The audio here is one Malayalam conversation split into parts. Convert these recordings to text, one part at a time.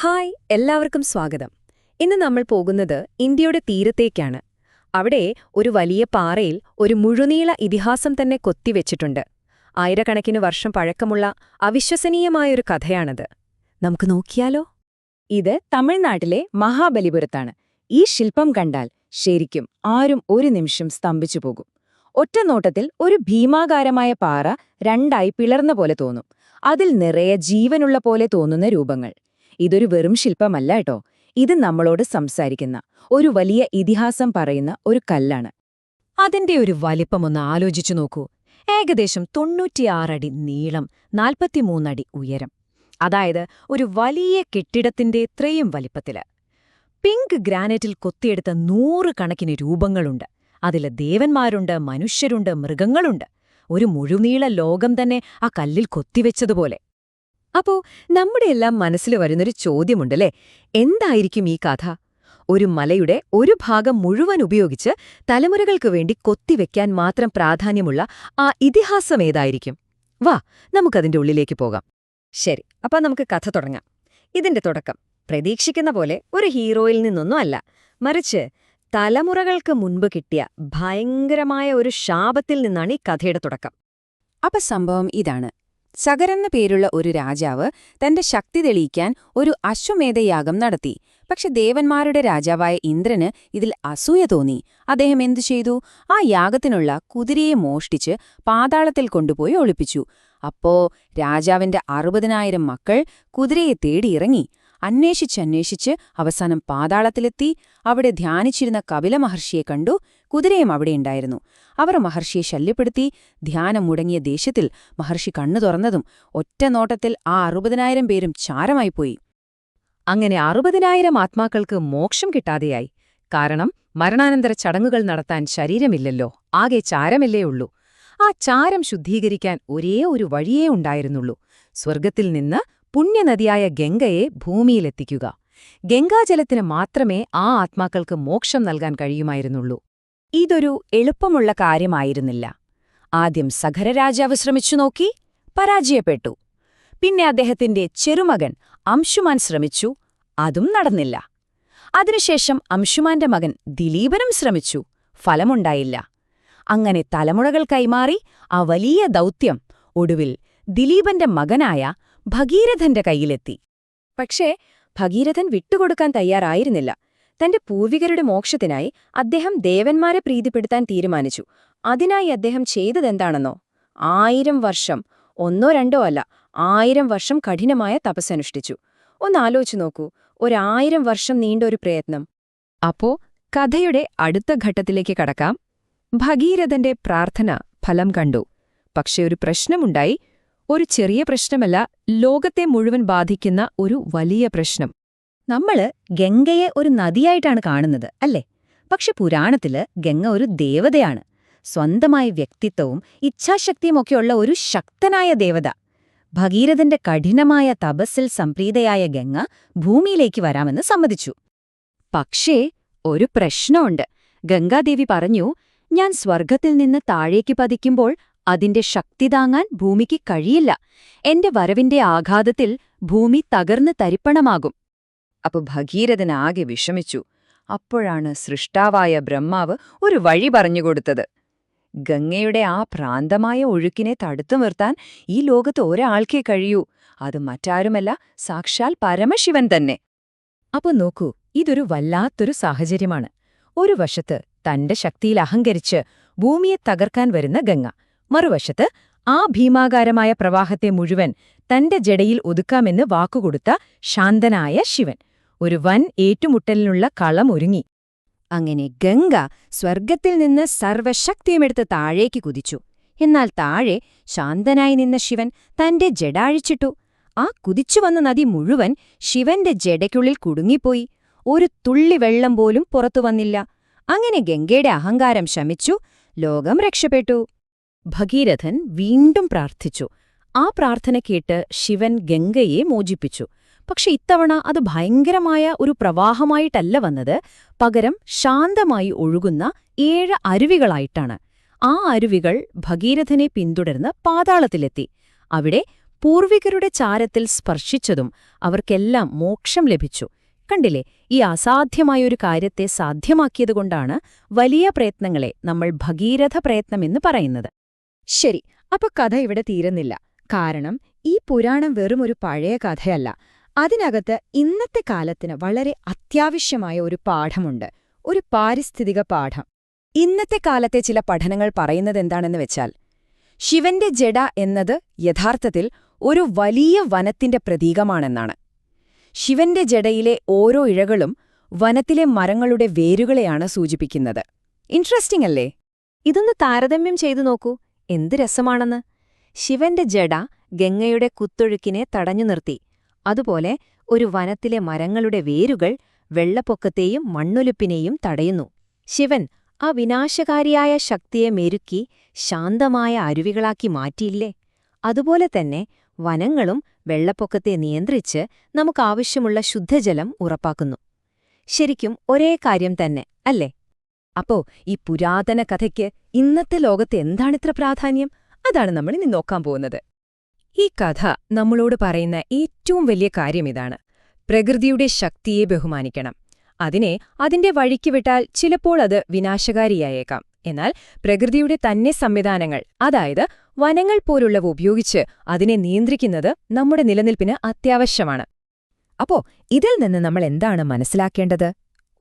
ഹായ് എല്ലാവർക്കും സ്വാഗതം. ഇന്ന് നമ്മൾ പോകുന്നത് ഇന്ത്യയുടെ തീരത്തേക്കാണ്. അവിടെ ഒരു വലിയ പാറയിൽ ഒരു മുഴുനീള ഇതിഹാസം തന്നെ കൊത്തിവെച്ചിട്ടുണ്ട്. ആയിരക്കണക്കിന് വർഷം പഴക്കമുള്ള അവിശ്വസനീയമായൊരു കഥയാണത്. നമുക്ക് നോക്കിയാലോ? ഇത് തമിഴ്നാട്ടിലെ മഹാബലിപുരത്താണ്. ഈ ശില്പം കണ്ടാൽ ശരിക്കും ആരും ഒരു നിമിഷം സ്തംഭിച്ചു പോകും. ഒറ്റനോട്ടത്തിൽ ഒരു ഭീമാകാരമായ പാറ രണ്ടായി പിളർന്ന പോലെ തോന്നും. അതിൽ നിറയെ ജീവനുള്ള പോലെ തോന്നുന്ന രൂപങ്ങൾ. ഇതൊരു വെറും ശില്പമല്ല കേട്ടോ, ഇത് നമ്മളോട് സംസാരിക്കുന്ന ഒരു വലിയ ഇതിഹാസം പറയുന്ന ഒരു കല്ലാണ്. അതിന്റെ ഒരു വലിപ്പമൊന്ന് ആലോചിച്ചു നോക്കൂ. ഏകദേശം 96 അടി നീളം, 43 അടി ഉയരം. അതായത് ഒരു വലിയ കെട്ടിടത്തിന്റെ ഇത്രയും വലിപ്പത്തില്. പിങ്ക് ഗ്രാനൈറ്റിൽ കൊത്തിയെടുത്ത 100 കണക്കിന് രൂപങ്ങളുണ്ട്. അതില് ദേവന്മാരുണ്ട്, മനുഷ്യരുണ്ട്, മൃഗങ്ങളുണ്ട്. ഒരു മുഴുനീള ലോകം തന്നെ ആ കല്ലിൽ കൊത്തിവെച്ചതുപോലെ. അപ്പോ നമ്മുടെയെല്ലാം മനസ്സിൽ വരുന്നൊരു ചോദ്യമുണ്ടല്ലേ, എന്തായിരിക്കും ഈ കഥ? ഒരു മലയുടെ ഒരു ഭാഗം മുഴുവൻ ഉപയോഗിച്ച് തലമുറകൾക്ക് വേണ്ടി കൊത്തിവെക്കാൻ മാത്രം പ്രാധാന്യമുള്ള ആ ഇതിഹാസം ഏതായിരിക്കും? വാ, നമുക്കതിന്റെ ഉള്ളിലേക്ക് പോകാം. ശരി, അപ്പൊ നമുക്ക് കഥ തുടങ്ങാം. ഇതിന്റെ തുടക്കം പ്രതീക്ഷിക്കുന്ന പോലെ ഒരു ഹീറോയിൽ നിന്നൊന്നും അല്ല, മറിച്ച് തലമുറകൾക്ക് മുൻപ് കിട്ടിയ ഭയങ്കരമായ ഒരു ശാപത്തിൽ നിന്നാണ് ഈ കഥയുടെ തുടക്കം. അപ്പൊ സംഭവം ഇതാണ്. സഗരെന്ന പേരുള്ള ഒരു രാജാവ് തന്റെ ശക്തി തെളിയിക്കാൻ ഒരു അശ്വമേധയാഗം നടത്തി. പക്ഷെ ദേവന്മാരുടെ രാജാവായ ഇന്ദ്രന് ഇതിൽ അസൂയ തോന്നി. അദ്ദേഹം എന്തു ചെയ്തു? ആ യാഗത്തിനുള്ള കുതിരയെ മോഷ്ടിച്ച് പാതാളത്തിൽ കൊണ്ടുപോയി ഒളിപ്പിച്ചു. അപ്പോ രാജാവിന്റെ 60,000 മക്കൾ കുതിരയെ തേടിയിറങ്ങി. അന്വേഷിച്ച് അവസാനം പാതാളത്തിലെത്തി. അവിടെ ധ്യാനിച്ചിരുന്ന കപില മഹർഷിയെ കണ്ടു. കുതിരയും അവിടെയുണ്ടായിരുന്നു. അവർ മഹർഷിയെ ശല്യപ്പെടുത്തി. ധ്യാനം മുടങ്ങിയ ദേഷ്യത്തിൽ മഹർഷി കണ്ണു തുറന്നതും ഒറ്റ നോട്ടത്തിൽ ആ 60,000 പേരും ചാരമായിപ്പോയി. അങ്ങനെ 60,000 ആത്മാക്കൾക്ക് മോക്ഷം കിട്ടാതെയായി. കാരണം മരണാനന്തര ചടങ്ങുകൾ നടത്താൻ ശരീരമില്ലല്ലോ, ആകെ ചാരമല്ലേ ഉള്ളൂ. ആ ചാരം ശുദ്ധീകരിക്കാൻ ഒരേ ഒരു വഴിയേ ഉണ്ടായിരുന്നുള്ളൂ: സ്വർഗത്തിൽ നിന്ന് പുണ്യനദിയായ ഗംഗയെ ഭൂമിയിലെത്തിക്കുക. ഗംഗാജലത്തിന് മാത്രമേ ആ ആത്മാക്കൾക്ക് മോക്ഷം നൽകാൻ കഴിയുമായിരുന്നുള്ളൂ. ഇതൊരു എളുപ്പമുള്ള കാര്യമായിരുന്നില്ല. ആദ്യം സഗരരാജാവ് ശ്രമിച്ചു നോക്കി, പരാജയപ്പെട്ടു. പിന്നെ അദ്ദേഹത്തിന്റെ ചെറുമകൻ അംശുമാൻ ശ്രമിച്ചു, അതും നടന്നില്ല. അതിനുശേഷം അംശുമാന്റെ മകൻ ദിലീപനും ശ്രമിച്ചു, ഫലമുണ്ടായില്ല. അങ്ങനെ തലമുറകൾ കൈമാറി ആ വലിയ ദൗത്യം ഒടുവിൽ ദിലീപന്റെ മകനായ ഭഗീരഥന്റെ കയ്യിലെത്തി. പക്ഷേ ഭഗീരഥൻ വിട്ടുകൊടുക്കാൻ തയ്യാറായിരുന്നില്ല. തന്റെ പൂർവികരുടെ മോക്ഷത്തിനായി അദ്ദേഹം ദേവന്മാരെ പ്രീതിപ്പെടുത്താൻ തീരുമാനിച്ചു. അതിനായി അദ്ദേഹം ചെയ്തതെന്താണെന്നോ? 1000 വർഷം, ഒന്നോ രണ്ടോ അല്ല, 1000 വർഷം കഠിനമായ തപസ്സനുഷ്ഠിച്ചു. ഒന്നാലോചിച്ചു നോക്കൂ, 1000 വർഷം നീണ്ട ഒരു പ്രയത്നം. അപ്പോ കഥയുടെ അടുത്ത ഘട്ടത്തിലേക്ക് കടക്കാം. ഭഗീരഥന്റെ പ്രാർത്ഥന ഫലം കണ്ടു. പക്ഷെ ഒരു പ്രശ്നമുണ്ടായി. ഒരു ചെറിയ പ്രശ്നമല്ല, ലോകത്തെ മുഴുവൻ ബാധിക്കുന്ന ഒരു വലിയ പ്രശ്നം. നമ്മള് ഗംഗയെ ഒരു നദിയായിട്ടാണ് കാണുന്നത്, അല്ലേ? പക്ഷെ പുരാണത്തില് ഗംഗ ഒരു ദേവതയാണ്. സ്വന്തമായ വ്യക്തിത്വവും ഇച്ഛാശക്തിയുമൊക്കെയുള്ള ഒരു ശക്തനായ ദേവത. ഭഗീരഥന്റെ കഠിനമായ തപസ്സിൽ സംപ്രീതയായ ഗംഗ ഭൂമിയിലേക്ക് വരാമെന്ന് സമ്മതിച്ചു. പക്ഷേ ഒരു പ്രശ്നമുണ്ട്. ഗംഗാദേവി പറഞ്ഞു, ഞാൻ സ്വർഗത്തിൽ നിന്ന് താഴേക്ക് പതിക്കുമ്പോൾ അതിന്റെ ശക്തി താങ്ങാൻ ഭൂമിക്ക് കഴിയില്ല. എന്റെ വരവിന്റെ ആഘാതത്തിൽ ഭൂമി തകർന്ന് തരിപ്പണമാകും. അപ്പൊ ഭഗീരഥൻ ആകെ വിഷമിച്ചു. അപ്പോഴാണ് സൃഷ്ടാവായ ബ്രഹ്മാവ് ഒരു വഴി പറഞ്ഞുകൊടുത്തത്. ഗംഗയുടെ ആ ഭ്രാന്തമായ ഒഴുക്കിനെ തടുത്തു നിർത്താൻ ഈ ലോകത്ത് ഒരാൾക്കേ കഴിയൂ. അത് മറ്റാരുമല്ല, സാക്ഷാൽ പരമശിവൻ തന്നെ. അപ്പൊ നോക്കൂ, ഇതൊരു വല്ലാത്തൊരു സാഹചര്യമാണ്. ഒരു വശത്ത് തന്റെ ശക്തിയിൽ അഹങ്കരിച്ച് ഭൂമിയെ തകർക്കാൻ വരുന്ന ഗംഗ, മറുവശത്ത് ആ ഭീമാകാരമായ പ്രവാഹത്തെ മുഴുവൻ തന്റെ ജടയിൽ ഒതുക്കാമെന്ന് വാക്കുകൊടുത്ത ശാന്തനായ ശിവൻ. ഒരു വൻ ഏറ്റുമുട്ടലിനുള്ള കളം ഒരുങ്ങി. അങ്ങനെ ഗംഗ സ്വർഗത്തിൽ നിന്ന് സർവശക്തിയുമെടുത്ത് താഴേക്ക് കുതിച്ചു. എന്നാൽ താഴെ ശാന്തനായി നിന്ന ശിവൻ തന്റെ ജട അഴിച്ചിട്ടു. ആ കുതിച്ചുവന്ന നദി മുഴുവൻ ശിവന്റെ ജടയ്ക്കുള്ളിൽ കുടുങ്ങിപ്പോയി. ഒരു തുള്ളി വെള്ളം പോലും പുറത്തുവന്നില്ല. അങ്ങനെ ഗംഗയുടെ അഹങ്കാരം ശമിച്ചു, ലോകം രക്ഷപ്പെട്ടു. ഭഗീരഥൻ വീണ്ടും പ്രാർത്ഥിച്ചു. ആ പ്രാർത്ഥന കേട്ട് ശിവൻ ഗംഗയെ മോചിപ്പിച്ചു. പക്ഷെ ഇത്തവണ അത് ഭയങ്കരമായ ഒരു പ്രവാഹമായിട്ടല്ല വന്നത്, പകരം ശാന്തമായി ഒഴുകുന്ന 7 അരുവികളായിട്ടാണ്. ആ അരുവികൾ ഭഗീരഥനെ പിന്തുടർന്ന് പാതാളത്തിലെത്തി. അവിടെ പൂർവികരുടെ ചാരത്തിൽ സ്പർശിച്ചതും അവർക്കെല്ലാം മോക്ഷം ലഭിച്ചു. കണ്ടില്ലേ, ഈ അസാധ്യമായൊരു കാര്യത്തെ സാധ്യമാക്കിയതുകൊണ്ടാണ് വലിയ പ്രയത്നങ്ങളെ നമ്മൾ ഭഗീരഥ പ്രയത്നമെന്ന് പറയുന്നത്. ശരി, അപ്പൊ കഥ ഇവിടെ തീരുന്നില്ല. കാരണം ഈ പുരാണം വെറുമൊരു പഴയ കഥയല്ല. അതിനകത്ത് ഇന്നത്തെ കാലത്തിന് വളരെ അത്യാവശ്യമായ ഒരു പാഠമുണ്ട്, ഒരു പാരിസ്ഥിതിക പാഠം. ഇന്നത്തെ കാലത്തെ ചില പഠനങ്ങൾ പറയുന്നതെന്താണെന്ന് വെച്ചാൽ, ശിവന്റെ ജട എന്നത് യഥാർത്ഥത്തിൽ ഒരു വലിയ വനത്തിന്റെ പ്രതീകമാണെന്നാണ്. ശിവന്റെ ജടയിലെ ഓരോ ഇഴകളും വനത്തിലെ മരങ്ങളുടെ വേരുകളെയാണ് സൂചിപ്പിക്കുന്നത്. ഇൻട്രസ്റ്റിംഗ് അല്ലേ? ഇതൊന്ന് താരതമ്യം ചെയ്തു നോക്കൂ, എന്ത് രസമാണെന്ന്. ശിവന്റെ ജട ഗംഗയുടെ കുത്തൊഴുക്കിനെ തടഞ്ഞു നിർത്തി. അതുപോലെ ഒരു വനത്തിലെ മരങ്ങളുടെ വേരുകൾ വെള്ളപ്പൊക്കത്തെയും മണ്ണൊലിപ്പിനെയും തടയുന്നു. ശിവൻ ആ വിനാശകാരിയായ ശക്തിയെ മെരുക്കി ശാന്തമായ അരുവികളാക്കി മാറ്റിയില്ലേ? അതുപോലെ തന്നെ വനങ്ങളും വെള്ളപ്പൊക്കത്തെ നിയന്ത്രിച്ച് നമുക്കാവശ്യമുള്ള ശുദ്ധജലം ഉറപ്പാക്കുന്നു. ശരിക്കും ഒരേ കാര്യം തന്നെ, അല്ലേ? അപ്പോ ഈ പുരാതന കഥയ്ക്ക് ഇന്നത്തെ ലോകത്ത് എന്താണിത്ര പ്രാധാന്യം? അതാണ് നമ്മൾ ഇനി നോക്കാൻ പോകുന്നത്. ഈ കഥ നമ്മളോട് പറയുന്ന ഏറ്റവും വലിയ കാര്യമിതാണ്: പ്രകൃതിയുടെ ശക്തിയെ ബഹുമാനിക്കണം. അതിനെ അതിന്റെ വഴിക്ക് വിട്ടാൽ ചിലപ്പോൾ അത് വിനാശകാരിയായേക്കാം. എന്നാൽ പ്രകൃതിയുടെ തന്നെ സംവിധാനങ്ങൾ, അതായത് വനങ്ങൾ പോലുള്ളവ ഉപയോഗിച്ച് അതിനെ നിയന്ത്രിക്കുന്നത് നമ്മുടെ നിലനിൽപ്പിന് അത്യാവശ്യമാണ്. അപ്പോ ഇതിൽ നിന്ന് നമ്മൾ എന്താണ് മനസ്സിലാക്കേണ്ടത്?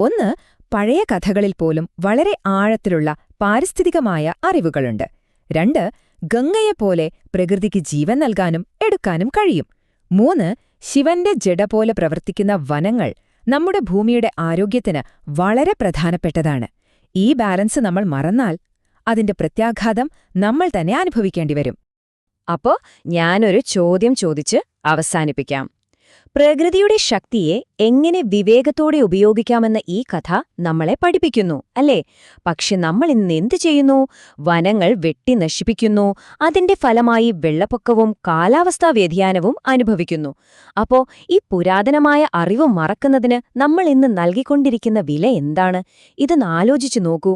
ഒന്ന്, പഴയ കഥകളിൽ പോലും വളരെ ആഴത്തിലുള്ള പാരിസ്ഥിതികമായ അറിവുകളുണ്ട്. രണ്ട്, ഗംഗയെപ്പോലെ പ്രകൃതിക്ക് ജീവൻ നൽകാനും എടുക്കാനും കഴിയും. മൂന്ന്, ശിവന്റെ ജട പോലെ പ്രവർത്തിക്കുന്ന വനങ്ങൾ നമ്മുടെ ഭൂമിയുടെ ആരോഗ്യത്തിന് വളരെ പ്രധാനപ്പെട്ടതാണ്. ഈ ബാലൻസ് നമ്മൾ മറന്നാൽ അതിന്റെ പ്രത്യാഘാതം നമ്മൾ തന്നെ അനുഭവിക്കേണ്ടിവരും. അപ്പോ ഞാനൊരു ചോദ്യം ചോദിച്ച് അവസാനിപ്പിക്കാം. പ്രകൃതിയുടെ ശക്തിയെ എങ്ങനെ വിവേകത്തോടെ ഉപയോഗിക്കാമെന്ന് ഈ കഥ നമ്മളെ പഠിപ്പിക്കുന്നു, അല്ലേ? പക്ഷെ നമ്മൾ ഇന്ന് എന്തു ചെയ്യുന്നു? വനങ്ങൾ വെട്ടി നശിപ്പിക്കുന്നു. അതിന്റെ ഫലമായി വെള്ളപ്പൊക്കവും കാലാവസ്ഥാ വ്യതിയാനവും അനുഭവിക്കുന്നു. അപ്പോ ഈ പുരാതനമായ അറിവ് മറക്കുന്നതിന് നമ്മൾ ഇന്ന് നൽകിക്കൊണ്ടിരിക്കുന്ന വില എന്താണ്? ഇതൊന്ന് ആലോചിച്ചു നോക്കൂ.